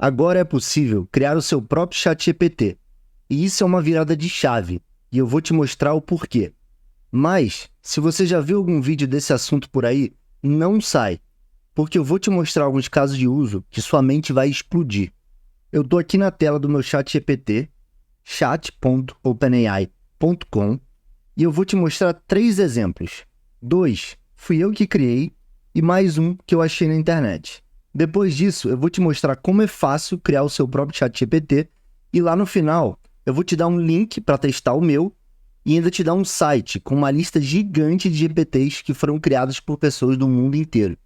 Agora é possível criar o seu próprio ChatGPT. E isso é uma virada de chave, e eu vou te mostrar o porquê. Mas, se você já viu algum vídeo desse assunto por aí, não sai, porque eu vou te mostrar alguns casos de uso que sua mente vai explodir. Eu estou aqui na tela do meu ChatGPT, chat.openai.com, e eu vou te mostrar 3 exemplos. 2 fui eu que criei e mais um que eu achei na internet. Depois disso, eu vou te mostrar como é fácil criar o seu próprio ChatGPT e lá no final eu vou te dar um link para testar o meu e ainda te dar um site com uma lista gigante de GPTs que foram criados por pessoas do mundo inteiro.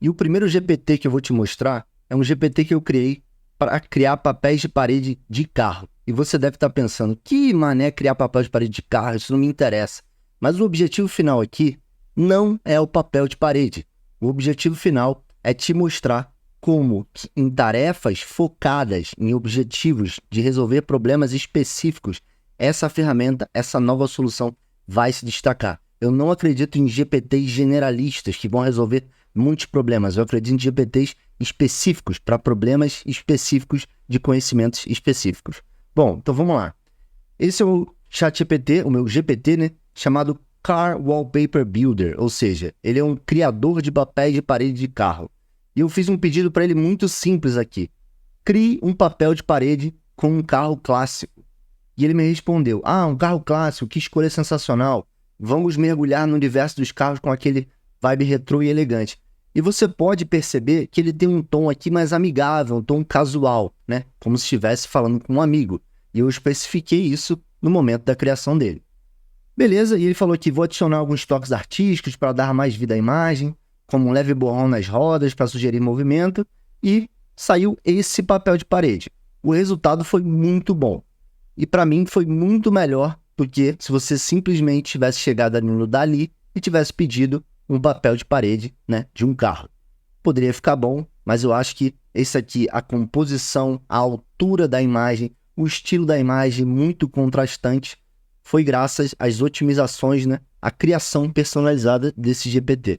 E o primeiro GPT que eu vou te mostrar é um GPT que eu criei para criar papéis de parede de carro. E você deve estar pensando, que mané criar papel de parede de carro, isso não me interessa. Mas o objetivo final aqui não é o papel de parede. O objetivo final é te mostrar como, em tarefas focadas em objetivos de resolver problemas específicos, essa ferramenta, essa nova solução vai se destacar. Eu não acredito em GPTs generalistas que vão resolver muitos problemas. Eu acredito em GPTs específicos para problemas específicos de conhecimentos específicos. Bom, então vamos lá. Esse é o ChatGPT, o meu GPT, né, chamado Car Wallpaper Builder, ou seja, ele é um criador de papéis de parede de carro. E eu fiz um pedido para ele muito simples aqui. Crie um papel de parede com um carro clássico. E ele me respondeu, um carro clássico, que escolha sensacional. Vamos mergulhar no universo dos carros com aquele vibe retrô e elegante. E você pode perceber que ele tem um tom aqui mais amigável, um tom casual, né? Como se estivesse falando com um amigo. E eu especifiquei isso no momento da criação dele. Beleza, e ele falou que vou adicionar alguns toques artísticos para dar mais vida à imagem, como um leve borrão nas rodas para sugerir movimento, e saiu esse papel de parede. O resultado foi muito bom. E para mim foi muito melhor do que se você simplesmente tivesse chegado ali no Dali e tivesse pedido um papel de parede, né, de um carro. Poderia ficar bom, mas eu acho que esse aqui, a composição, a altura da imagem, o estilo da imagem muito contrastante, foi graças às otimizações, né, à criação personalizada desse GPT.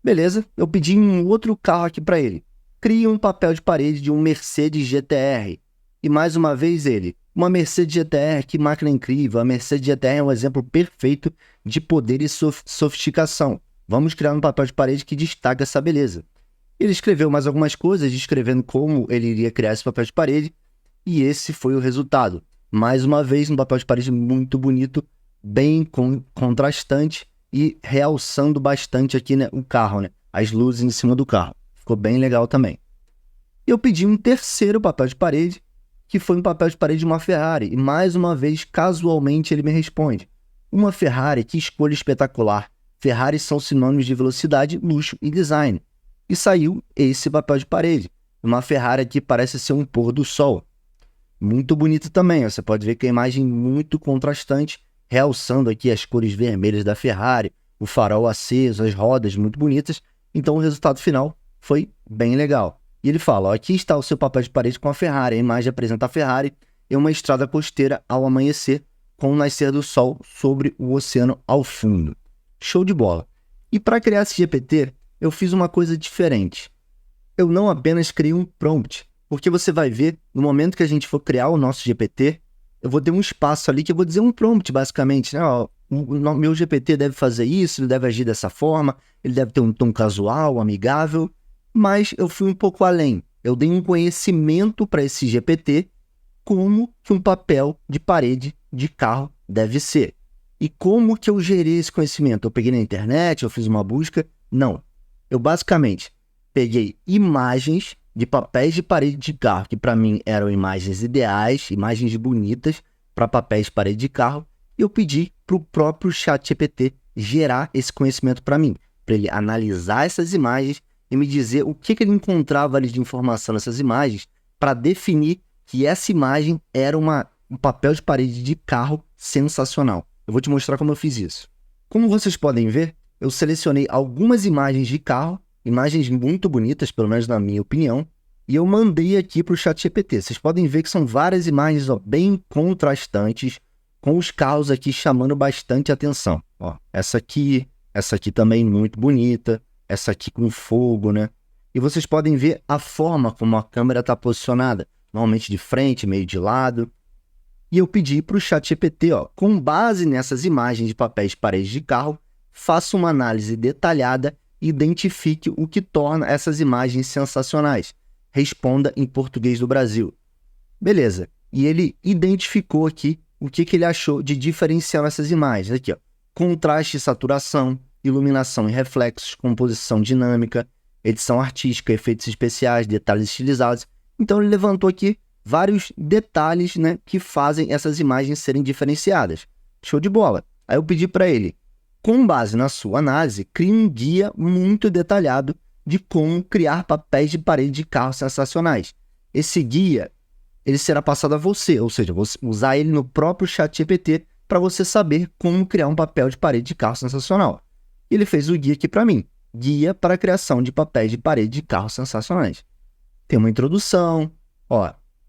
Beleza, eu pedi um outro carro aqui para ele. Crie um papel de parede de um Mercedes GTR. E mais uma vez ele, uma Mercedes GTR, que máquina incrível. A Mercedes GTR é um exemplo perfeito de poder e sofisticação. Vamos criar um papel de parede que destaque essa beleza. Ele escreveu mais algumas coisas, descrevendo como ele iria criar esse papel de parede, e esse foi o resultado. Mais uma vez, um papel de parede muito bonito, bem contrastante e realçando bastante aqui, né, o carro, né, as luzes em cima do carro. Ficou bem legal também. Eu pedi um terceiro papel de parede, que foi um papel de parede de uma Ferrari, e mais uma vez, casualmente, ele me responde. Uma Ferrari, que escolha espetacular. Ferraris são sinônimos de velocidade, luxo e design. E saiu esse papel de parede. Uma Ferrari que parece ser um pôr do sol. Muito bonito também, você pode ver que a imagem muito contrastante, realçando aqui as cores vermelhas da Ferrari, o farol aceso, as rodas muito bonitas. Então o resultado final foi bem legal. E ele fala, aqui está o seu papel de parede com a Ferrari. A imagem apresenta a Ferrari em uma estrada costeira ao amanhecer, com o nascer do sol sobre o oceano ao fundo. Show de bola! E para criar esse GPT, eu fiz uma coisa diferente. Eu não apenas criei um prompt, porque você vai ver, no momento que a gente for criar o nosso GPT, eu vou ter um espaço ali que eu vou dizer um prompt, basicamente, né? O meu GPT deve fazer isso, ele deve agir dessa forma, ele deve ter um tom casual, amigável, mas eu fui um pouco além. Eu dei um conhecimento para esse GPT como que um papel de parede de carro deve ser. E como que eu gerei esse conhecimento? Eu peguei na internet, eu fiz uma busca? Não. Eu basicamente peguei imagens de papéis de parede de carro, que para mim eram imagens ideais, imagens bonitas para papéis de parede de carro, e eu pedi para o próprio ChatGPT gerar esse conhecimento para mim, para ele analisar essas imagens e me dizer o que ele encontrava ali de informação nessas imagens para definir que essa imagem era um papel de parede de carro sensacional. Eu vou te mostrar como eu fiz isso. Como vocês podem ver, eu selecionei algumas imagens de carro, imagens muito bonitas, pelo menos na minha opinião, e eu mandei aqui para o ChatGPT. Vocês podem ver que são várias imagens bem contrastantes, com os carros aqui chamando bastante atenção. Essa aqui também muito bonita, essa aqui com fogo, né? E vocês podem ver a forma como a câmera está posicionada, normalmente de frente, meio de lado. E eu pedi para o ChatGPT, com base nessas imagens de papéis de parede de carro, faça uma análise detalhada e identifique o que torna essas imagens sensacionais. Responda em português do Brasil. Beleza. E ele identificou aqui o que ele achou de diferencial nessas imagens. Aqui, contraste e saturação, iluminação e reflexos, composição dinâmica, edição artística, efeitos especiais, detalhes estilizados. Então ele levantou aqui vários detalhes, né, que fazem essas imagens serem diferenciadas. Show de bola. Aí eu pedi para ele, com base na sua análise, crie um guia muito detalhado de como criar papéis de parede de carro sensacionais. Esse guia, ele será passado a você, ou seja, você usar ele no próprio ChatGPT para você saber como criar um papel de parede de carro sensacional. Ele fez o guia aqui para mim, guia para a criação de papéis de parede de carro sensacionais. Tem uma introdução,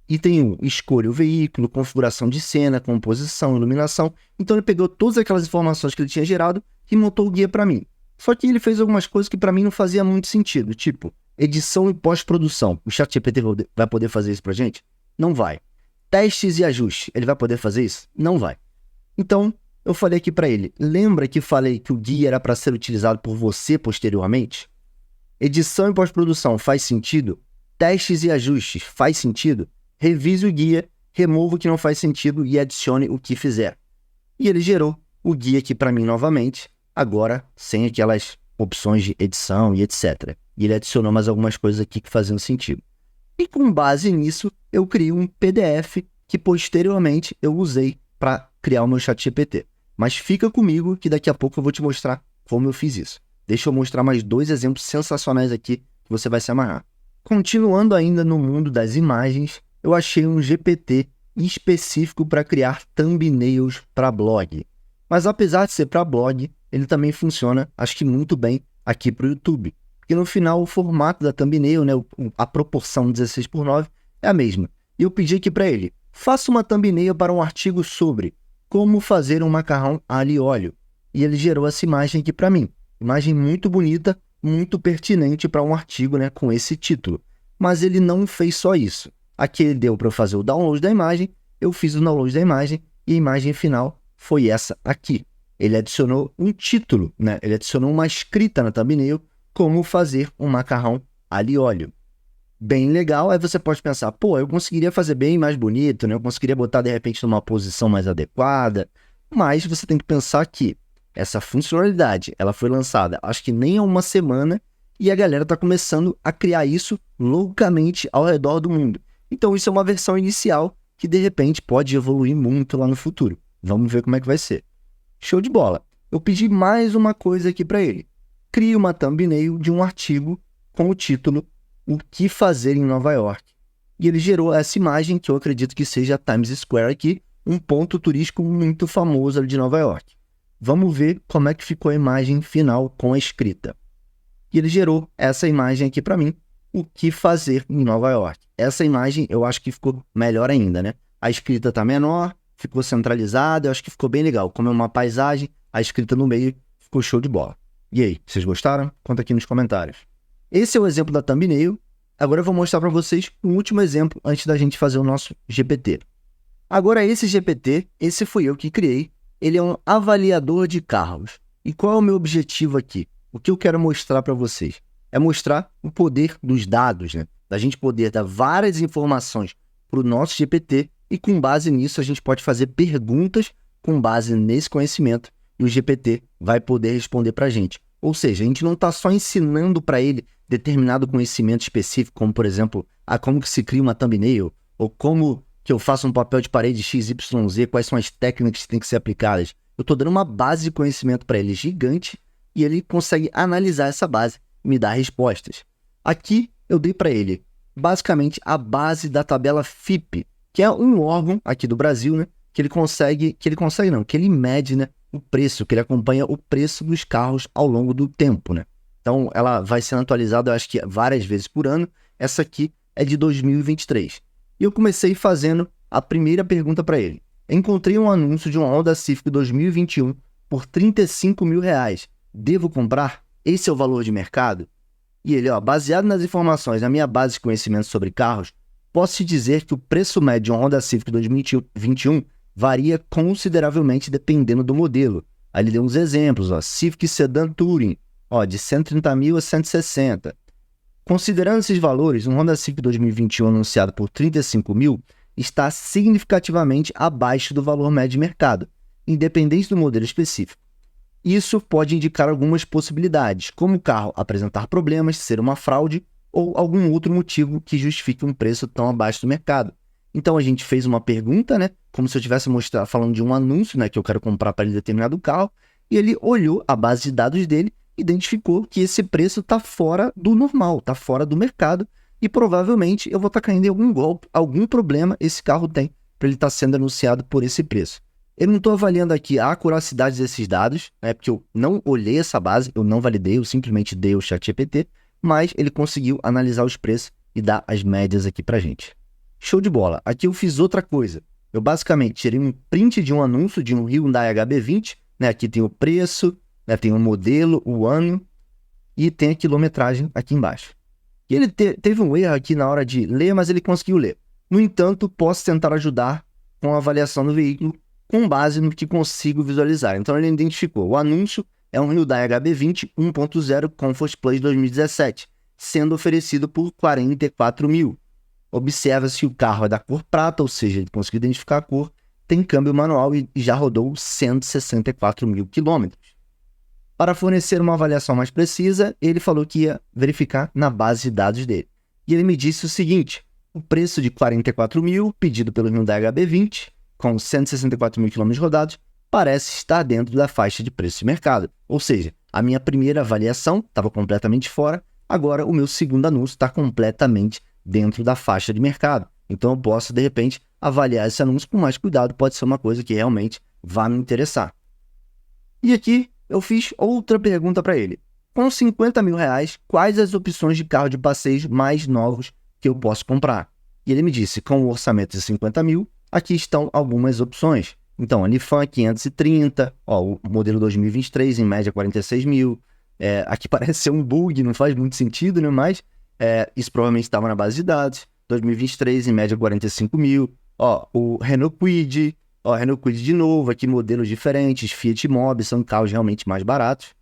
item 1, escolha o veículo, configuração de cena, composição, iluminação. Então ele pegou todas aquelas informações que ele tinha gerado e montou o guia para mim. Só que ele fez algumas coisas que para mim não fazia muito sentido, tipo edição e pós-produção. O ChatGPT vai poder fazer isso para gente? Não vai. Testes e ajustes, ele vai poder fazer isso? Não vai. Então, eu falei aqui para ele, lembra que falei que o guia era para ser utilizado por você posteriormente? Edição e pós-produção faz sentido? Testes e ajustes faz sentido? Revise o guia, remova o que não faz sentido e adicione o que fizer. E ele gerou o guia aqui para mim novamente, agora sem aquelas opções de edição e etc. E ele adicionou mais algumas coisas aqui que faziam sentido. E com base nisso, eu criei um PDF que posteriormente eu usei para criar o meu ChatGPT. Mas fica comigo que daqui a pouco eu vou te mostrar como eu fiz isso. Deixa eu mostrar mais 2 exemplos sensacionais aqui que você vai se amarrar. Continuando ainda no mundo das imagens, eu achei um GPT específico para criar thumbnails para blog. Mas apesar de ser para blog, ele também funciona, acho que muito bem, aqui para o YouTube. Porque no final o formato da thumbnail, né, a proporção 16:9 é a mesma. E eu pedi aqui para ele, faça uma thumbnail para um artigo sobre como fazer um macarrão alho e óleo. E ele gerou essa imagem aqui para mim. Imagem muito bonita, muito pertinente para um artigo, né, com esse título. Mas ele não fez só isso. Aqui ele deu para eu fazer o download da imagem, eu fiz o download da imagem e a imagem final foi essa aqui. Ele adicionou um título, né? Ele adicionou uma escrita na thumbnail, como fazer um macarrão alho e óleo. Bem legal, aí você pode pensar, eu conseguiria fazer bem mais bonito, né? Eu conseguiria botar de repente numa posição mais adequada, mas você tem que pensar que essa funcionalidade, ela foi lançada acho que nem há uma semana e a galera está começando a criar isso loucamente ao redor do mundo. Então isso é uma versão inicial que de repente pode evoluir muito lá no futuro. Vamos ver como é que vai ser. Show de bola! Eu pedi mais uma coisa aqui para ele. Crie uma thumbnail de um artigo com o título O que fazer em Nova York. E ele gerou essa imagem que eu acredito que seja a Times Square aqui, um ponto turístico muito famoso ali de Nova York. Vamos ver como é que ficou a imagem final com a escrita. E ele gerou essa imagem aqui para mim, o que fazer em Nova York. Essa imagem eu acho que ficou melhor ainda, né? A escrita está menor, ficou centralizada, eu acho que ficou bem legal. Como é uma paisagem, a escrita no meio ficou show de bola. E aí, vocês gostaram? Conta aqui nos comentários. Esse é o exemplo da thumbnail. Agora eu vou mostrar para vocês um último exemplo antes da gente fazer o nosso GPT. Agora esse GPT, esse fui eu que criei, ele é um avaliador de carros. E qual é o meu objetivo aqui? O que eu quero mostrar para vocês? É mostrar o poder dos dados, né? Da gente poder dar várias informações para o nosso GPT e com base nisso a gente pode fazer perguntas com base nesse conhecimento e o GPT vai poder responder para a gente. Ou seja, a gente não está só ensinando para ele determinado conhecimento específico, como por exemplo, como que se cria uma thumbnail, ou como que eu faço um papel de parede XYZ, quais são as técnicas que têm que ser aplicadas. Eu estou dando uma base de conhecimento para ele gigante e ele consegue analisar essa base e me dar respostas. Aqui eu dei para ele basicamente a base da tabela FIPE, que é um órgão aqui do Brasil, né, que ele mede, né, o preço, que ele acompanha o preço dos carros ao longo do tempo, né? Então, ela vai sendo atualizada, eu acho que várias vezes por ano. Essa aqui é de 2023. E eu comecei fazendo a primeira pergunta para ele. Encontrei um anúncio de um Honda Civic 2021 por R$ 35 mil. Devo comprar? Esse é o valor de mercado? E ele, ó, baseado nas informações da minha base de conhecimento sobre carros, posso te dizer que o preço médio de um Honda Civic 2021 varia consideravelmente dependendo do modelo. Aí ele deu uns exemplos, ó, Civic Sedan Touring, ó, de 130 mil a 160. Considerando esses valores, um Honda Civic 2021 anunciado por 35 mil está significativamente abaixo do valor médio de mercado, independente do modelo específico. Isso pode indicar algumas possibilidades, como o carro apresentar problemas, ser uma fraude ou algum outro motivo que justifique um preço tão abaixo do mercado. Então a gente fez uma pergunta, né, como se eu estivesse falando de um anúncio, né, que eu quero comprar para ele determinado carro, e ele olhou a base de dados dele, identificou que esse preço está fora do normal, está fora do mercado, e provavelmente eu vou estar caindo em algum golpe, algum problema esse carro tem para ele estar sendo anunciado por esse preço. Eu não estou avaliando aqui a acuracidade desses dados, né, porque eu não olhei essa base, eu não validei, eu simplesmente dei o ChatGPT, mas ele conseguiu analisar os preços e dar as médias aqui para gente. Show de bola. Aqui eu fiz outra coisa. Eu basicamente tirei um print de um anúncio de um Hyundai HB20, né, aqui tem o preço, né, tem o modelo, o ano e tem a quilometragem aqui embaixo. E ele teve um erro aqui na hora de ler, mas ele conseguiu ler. No entanto, posso tentar ajudar com a avaliação do veículo com base no que consigo visualizar. Então ele identificou, o anúncio é um Hyundai HB20 1.0 Comfort Plus 2017, sendo oferecido por 44 mil. Observa-se que o carro é da cor prata, ou seja, ele conseguiu identificar a cor, tem câmbio manual e já rodou 164 mil quilômetros. Para fornecer uma avaliação mais precisa, ele falou que ia verificar na base de dados dele. E ele me disse o seguinte, o preço de 44 mil pedido pelo Hyundai HB20, com 164 mil quilômetros rodados, parece estar dentro da faixa de preço de mercado. Ou seja, a minha primeira avaliação estava completamente fora, agora o meu segundo anúncio está completamente dentro da faixa de mercado. Então eu posso, de repente, avaliar esse anúncio com mais cuidado, pode ser uma coisa que realmente vá me interessar. E aqui eu fiz outra pergunta para ele. Com 50 mil reais, quais as opções de carro de passeios mais novos que eu posso comprar? E ele me disse, com um orçamento de 50 mil, aqui estão algumas opções. Então, a Lifan 530, ó, o modelo 2023, em média 46 mil. Aqui parece ser um bug, não faz muito sentido, né? Mas isso provavelmente estava na base de dados. 2023, em média 45 mil. Ó, o Renault Kwid, ó, Renault Kwid de novo, aqui modelos diferentes, Fiat Mobi, são carros realmente mais baratos.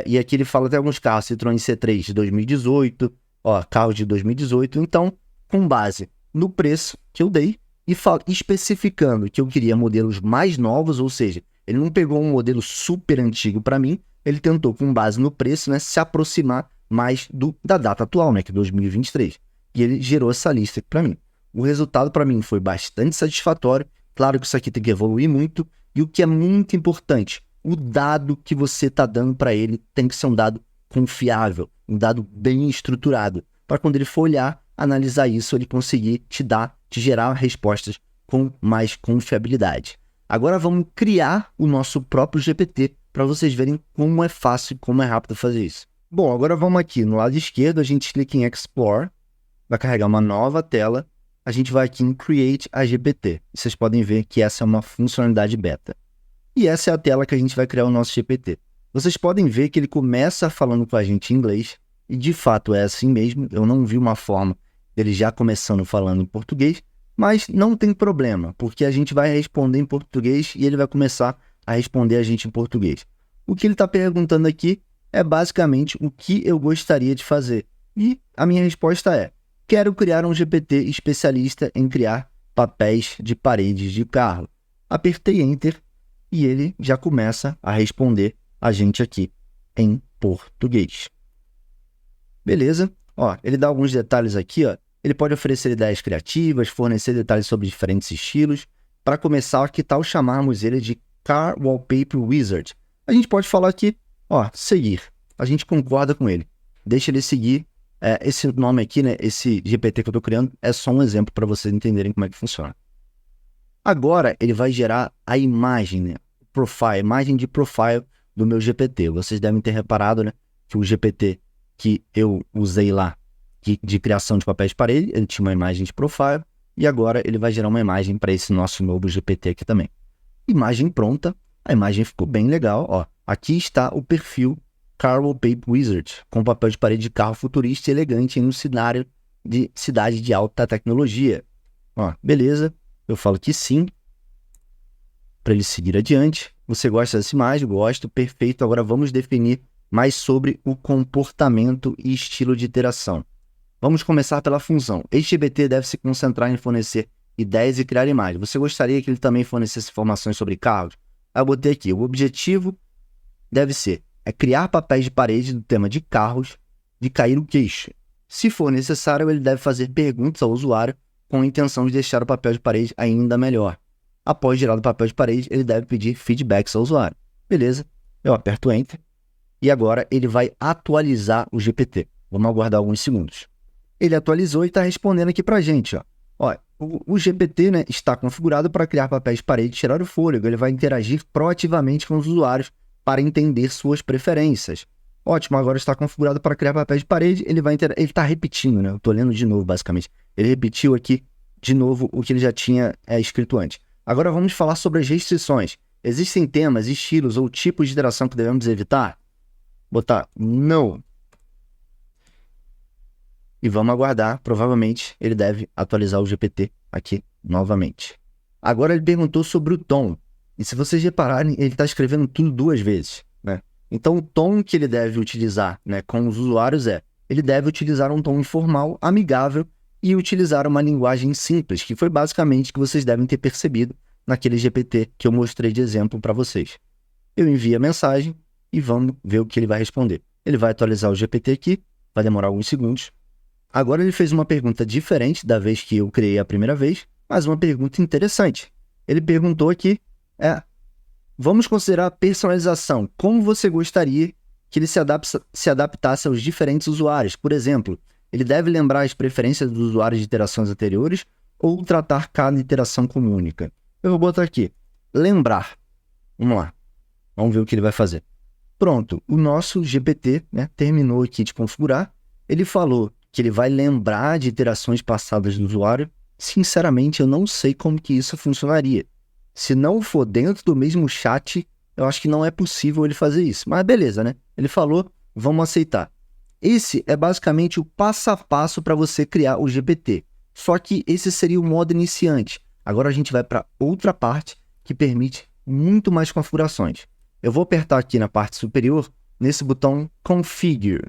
E aqui ele fala até alguns carros, Citroën C3 de 2018, ó, carros de 2018. Então, com base no preço que eu dei, e especificando que eu queria modelos mais novos, ou seja, ele não pegou um modelo super antigo para mim, ele tentou, com base no preço, né, se aproximar mais da data atual, né, que é 2023. E ele gerou essa lista para mim. O resultado para mim foi bastante satisfatório. Claro que isso aqui tem que evoluir muito. E o que é muito importante, o dado que você está dando para ele tem que ser um dado confiável, um dado bem estruturado, para quando ele for olhar, analisar isso, ele conseguir te gerar respostas com mais confiabilidade. Agora vamos criar o nosso próprio GPT para vocês verem como é fácil e como é rápido fazer isso. Bom, agora vamos aqui no lado esquerdo, a gente clica em Explore, vai carregar uma nova tela, a gente vai aqui em Create a GPT. E vocês podem ver que essa é uma funcionalidade beta. E essa é a tela que a gente vai criar o nosso GPT. Vocês podem ver que ele começa falando com a gente em inglês, e de fato é assim mesmo, eu não vi uma forma dele já começando falando em português, mas não tem problema, porque a gente vai responder em português e ele vai começar a responder a gente em português. O que ele está perguntando aqui é basicamente o que eu gostaria de fazer. E a minha resposta é, quero criar um GPT especialista em criar papéis de paredes de carro. Apertei Enter e ele já começa a responder a gente aqui em português. Beleza? Ó, ele dá alguns detalhes aqui, ó. Ele pode oferecer ideias criativas, fornecer detalhes sobre diferentes estilos. Para começar, que tal chamarmos ele de Car Wallpaper Wizard? A gente pode falar aqui, ó, seguir. A gente concorda com ele. Deixa ele seguir. Esse nome aqui, né, esse GPT que eu estou criando, é só um exemplo para vocês entenderem como é que funciona. Agora, ele vai gerar a imagem, né, profile, imagem de profile do meu GPT. Vocês devem ter reparado, né, que o GPT que eu usei lá, de criação de papéis de parede, ele tinha uma imagem de profile, e agora ele vai gerar uma imagem para esse nosso novo GPT aqui também. Imagem pronta, a imagem ficou bem legal, ó. Aqui está o perfil Car Wallpaper Wizard, com papel de parede de carro futurista e elegante em um cenário de cidade de alta tecnologia. Ó, beleza, eu falo que sim, para ele seguir adiante. Você gosta dessa imagem? Gosto, perfeito. Agora vamos definir mais sobre o comportamento e estilo de interação. Vamos começar pela função. Este GPT deve se concentrar em fornecer ideias e criar imagens. Você gostaria que ele também fornecesse informações sobre carros? Aí eu botei aqui, o objetivo deve ser criar papéis de parede do tema de carros, de cair o queixo. Se for necessário, ele deve fazer perguntas ao usuário com a intenção de deixar o papel de parede ainda melhor. Após gerar o papel de parede, ele deve pedir feedbacks ao usuário. Beleza, eu aperto Enter e agora ele vai atualizar o GPT. Vamos aguardar alguns segundos. Ele atualizou e está respondendo aqui para a gente. O GPT, né, está configurado para criar papéis de parede e tirar o fôlego. Ele vai interagir proativamente com os usuários para entender suas preferências. Ótimo, agora está configurado para criar papéis de parede. Ele está repetindo, né? Eu estou lendo de novo, basicamente. Ele repetiu aqui de novo o que ele já tinha escrito antes. Agora vamos falar sobre as restrições. Existem temas, estilos ou tipos de interação que devemos evitar? Botar não. E vamos aguardar, provavelmente ele deve atualizar o GPT aqui novamente. Agora ele perguntou sobre o tom. E se vocês repararem, ele está escrevendo tudo duas vezes, né? Então o tom que ele deve utilizar, né, com os usuários ele deve utilizar um tom informal, amigável e utilizar uma linguagem simples, que foi basicamente o que vocês devem ter percebido naquele GPT que eu mostrei de exemplo para vocês. Eu envio a mensagem e vamos ver o que ele vai responder. Ele vai atualizar o GPT aqui, vai demorar alguns segundos. Agora ele fez uma pergunta diferente da vez que eu criei a primeira vez, mas uma pergunta interessante. Ele perguntou aqui, vamos considerar a personalização. Como você gostaria que ele se adaptasse aos diferentes usuários? Por exemplo, ele deve lembrar as preferências dos usuários de interações anteriores ou tratar cada interação como única? Eu vou botar aqui, lembrar. Vamos lá, vamos ver o que ele vai fazer. Pronto, o nosso GPT, né, terminou aqui de configurar. Ele falou que ele vai lembrar de interações passadas do usuário. Sinceramente, eu não sei como que isso funcionaria. Se não for dentro do mesmo chat, eu acho que não é possível ele fazer isso. Mas beleza, né? Ele falou, vamos aceitar. Esse é basicamente o passo a passo para você criar o GPT. Só que esse seria o modo iniciante. Agora a gente vai para outra parte que permite muito mais configurações. Eu vou apertar aqui na parte superior, nesse botão Configure.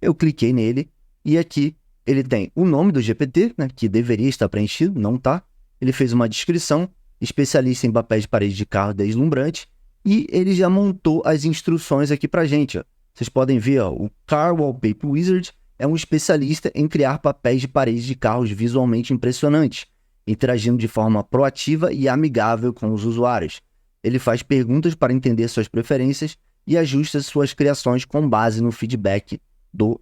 Eu cliquei nele e aqui ele tem o nome do GPT, né, que deveria estar preenchido, não está. Ele fez uma descrição, especialista em papéis de parede de carro deslumbrante, e ele já montou as instruções aqui para a gente. Vocês podem ver, o Car Wallpaper Wizard é um especialista em criar papéis de parede de carros visualmente impressionantes, interagindo de forma proativa e amigável com os usuários. Ele faz perguntas para entender suas preferências e ajusta suas criações com base no feedback dos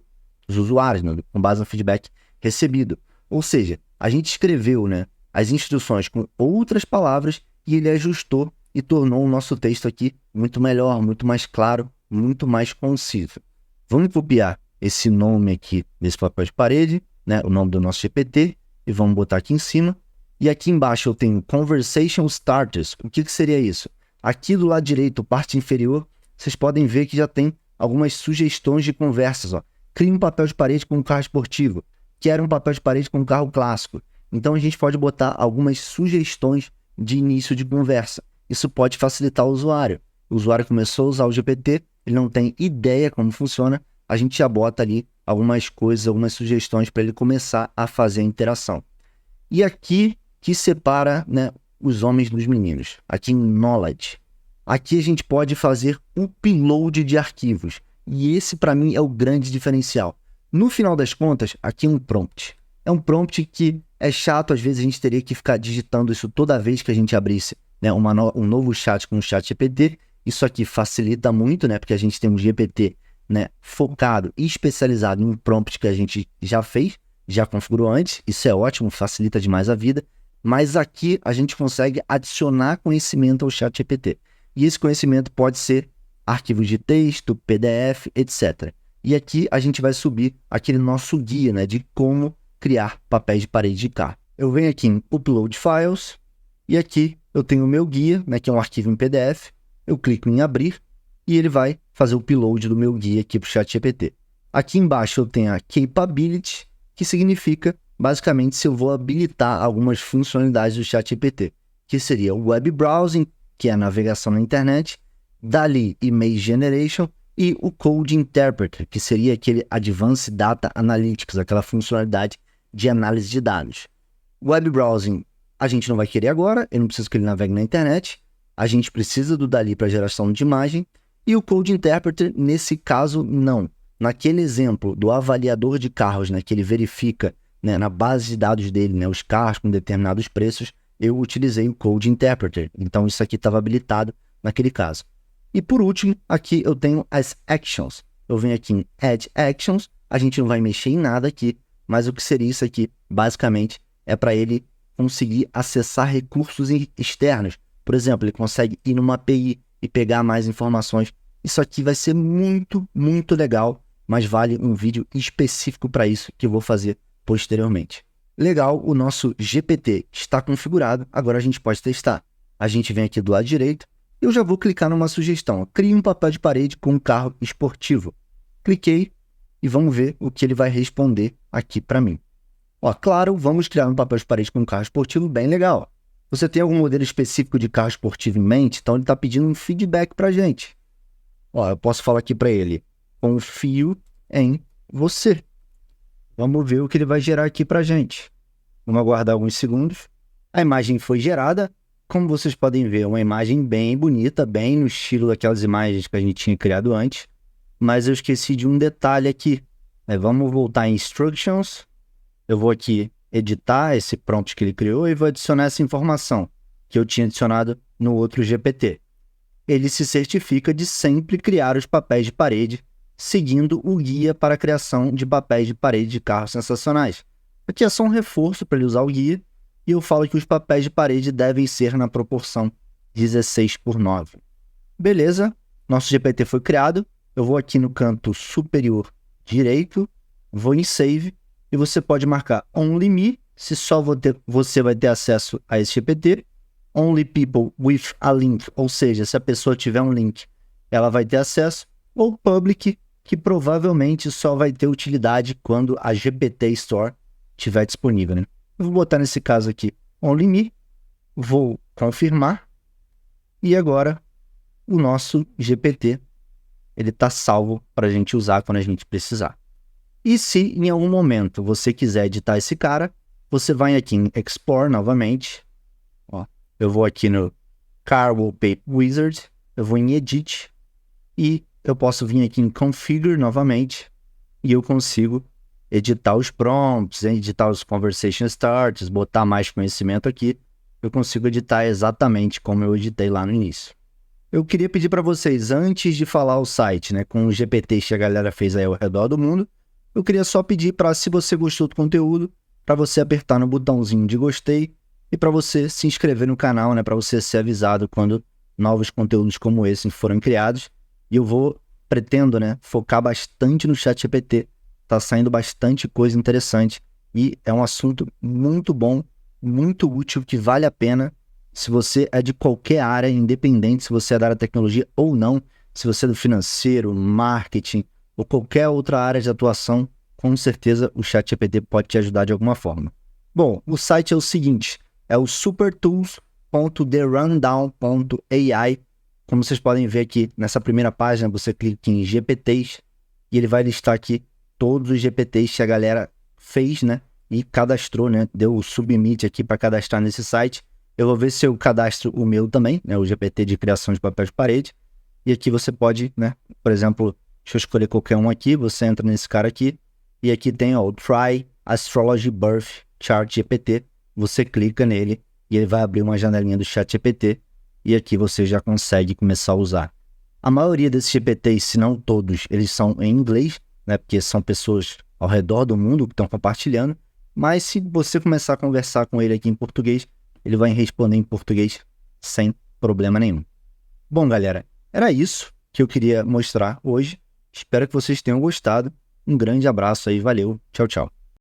usuários, né? Com base no feedback recebido. Ou seja, a gente escreveu, né, as instruções com outras palavras e ele ajustou e tornou o nosso texto aqui muito melhor, muito mais claro, muito mais conciso. Vamos copiar esse nome aqui desse papel de parede, né, o nome do nosso GPT, e vamos botar aqui em cima. E aqui embaixo eu tenho Conversation Starters. O que seria isso? Aqui do lado direito, parte inferior, vocês podem ver que já tem algumas sugestões de conversas. Crie um papel de parede com um carro esportivo. Quero um papel de parede com um carro clássico. Então a gente pode botar algumas sugestões de início de conversa. Isso pode facilitar o usuário. O usuário começou a usar o GPT, ele não tem ideia como funciona, a gente já bota ali algumas coisas, algumas sugestões para ele começar a fazer a interação. E aqui que separa, né, os homens dos meninos, aqui em Knowledge. Aqui a gente pode fazer upload de arquivos. E esse, para mim, é o grande diferencial. No final das contas, aqui é um prompt. É um prompt que é chato, às vezes a gente teria que ficar digitando isso toda vez que a gente abrisse, né, um novo chat com o chat GPT. Isso aqui facilita muito, né, porque a gente tem um GPT, né, focado e especializado em um prompt que a gente já fez, já configurou antes. Isso é ótimo, facilita demais a vida. Mas aqui a gente consegue adicionar conhecimento ao chat GPT. E esse conhecimento pode ser arquivos de texto, PDF, etc. E aqui a gente vai subir aquele nosso guia, né, de como criar papéis de parede de carro. Eu venho aqui em Upload Files e aqui eu tenho o meu guia, né, que é um arquivo em PDF. Eu clico em abrir e ele vai fazer o upload do meu guia aqui para o ChatGPT. Aqui embaixo eu tenho a Capability, que significa, basicamente, se eu vou habilitar algumas funcionalidades do ChatGPT, que seria o Web Browsing, que é a navegação na internet, DALL-E Image Generation e o Code Interpreter, que seria aquele Advanced Data Analytics, aquela funcionalidade de análise de dados. Web Browsing a gente não vai querer agora, eu não preciso que ele navegue na internet, a gente precisa do DALL-E para geração de imagem, e o Code Interpreter, nesse caso, não. Naquele exemplo do avaliador de carros, né, que ele verifica, né, na base de dados dele, né, os carros com determinados preços, eu utilizei o Code Interpreter. Então, isso aqui estava habilitado naquele caso. E por último, aqui eu tenho as Actions. Eu venho aqui em Add Actions, a gente não vai mexer em nada aqui, mas o que seria isso aqui, basicamente, é para ele conseguir acessar recursos externos. Por exemplo, ele consegue ir numa API e pegar mais informações. Isso aqui vai ser muito, muito legal, mas vale um vídeo específico para isso que eu vou fazer posteriormente. Legal, o nosso GPT está configurado, agora a gente pode testar. A gente vem aqui do lado direito, eu já vou clicar numa sugestão. Crie um papel de parede com um carro esportivo. Cliquei e vamos ver o que ele vai responder aqui para mim. Ó, claro, vamos criar um papel de parede com um carro esportivo bem legal. Você tem algum modelo específico de carro esportivo em mente? Então ele está pedindo um feedback para a gente. Ó, eu posso falar aqui para ele, confio em você. Vamos ver o que ele vai gerar aqui para a gente. Vamos aguardar alguns segundos. A imagem foi gerada. Como vocês podem ver, é uma imagem bem bonita, bem no estilo daquelas imagens que a gente tinha criado antes. Mas eu esqueci de um detalhe aqui. Vamos voltar em Instructions. Eu vou aqui editar esse prompt que ele criou e vou adicionar essa informação que eu tinha adicionado no outro GPT. Ele se certifica de sempre criar os papéis de parede, seguindo o guia para a criação de papéis de parede de carros sensacionais. Aqui é só um reforço para ele usar o guia, e eu falo que os papéis de parede devem ser na proporção 16:9. Beleza, nosso GPT foi criado, eu vou aqui no canto superior direito, vou em Save, e você pode marcar Only Me, se só você vai ter acesso a esse GPT, Only People with a Link, ou seja, se a pessoa tiver um link, ela vai ter acesso, ou Public, que provavelmente só vai ter utilidade quando a GPT Store estiver disponível, né? Eu vou botar nesse caso aqui Only Me, vou confirmar, e agora o nosso GPT ele está salvo para a gente usar quando a gente precisar. E se em algum momento você quiser editar esse cara, você vai aqui em Export novamente. Ó, eu vou aqui no Car Wallpaper Wizard, eu vou em Edit e eu posso vir aqui em Configure novamente e eu consigo editar os prompts, editar os conversation starters, botar mais conhecimento aqui. Eu consigo editar exatamente como eu editei lá no início. Eu queria pedir para vocês, antes de falar o site, né, com os GPTs que a galera fez aí ao redor do mundo, eu queria só pedir para, se você gostou do conteúdo, para você apertar no botãozinho de gostei e para você se inscrever no canal, né, para você ser avisado quando novos conteúdos como esse forem criados. E eu pretendo, né, focar bastante no ChatGPT. Tá saindo bastante coisa interessante e é um assunto muito bom, muito útil, que vale a pena. Se você é de qualquer área, independente se você é da área de tecnologia ou não, se você é do financeiro, marketing ou qualquer outra área de atuação, com certeza o ChatGPT pode te ajudar de alguma forma. Bom, o site é o seguinte, é o supertools.therundown.ai. Como vocês podem ver aqui nessa primeira página, você clica em GPTs e ele vai listar aqui todos os GPTs que a galera fez, né, e cadastrou, né, deu o submit aqui para cadastrar nesse site. Eu vou ver se eu cadastro o meu também, né, o GPT de criação de papel de parede. E aqui você pode, né, por exemplo, deixa eu escolher qualquer um aqui, você entra nesse cara aqui, e aqui tem ó, o Try Astrology Birth Chart GPT. Você clica nele e ele vai abrir uma janelinha do ChatGPT e aqui você já consegue começar a usar. A maioria desses GPTs, se não todos, eles são em inglês, né, porque são pessoas ao redor do mundo que estão compartilhando, mas se você começar a conversar com ele aqui em português, ele vai responder em português sem problema nenhum. Bom, galera, era isso que eu queria mostrar hoje. Espero que vocês tenham gostado. Um grande abraço aí, valeu, tchau, tchau.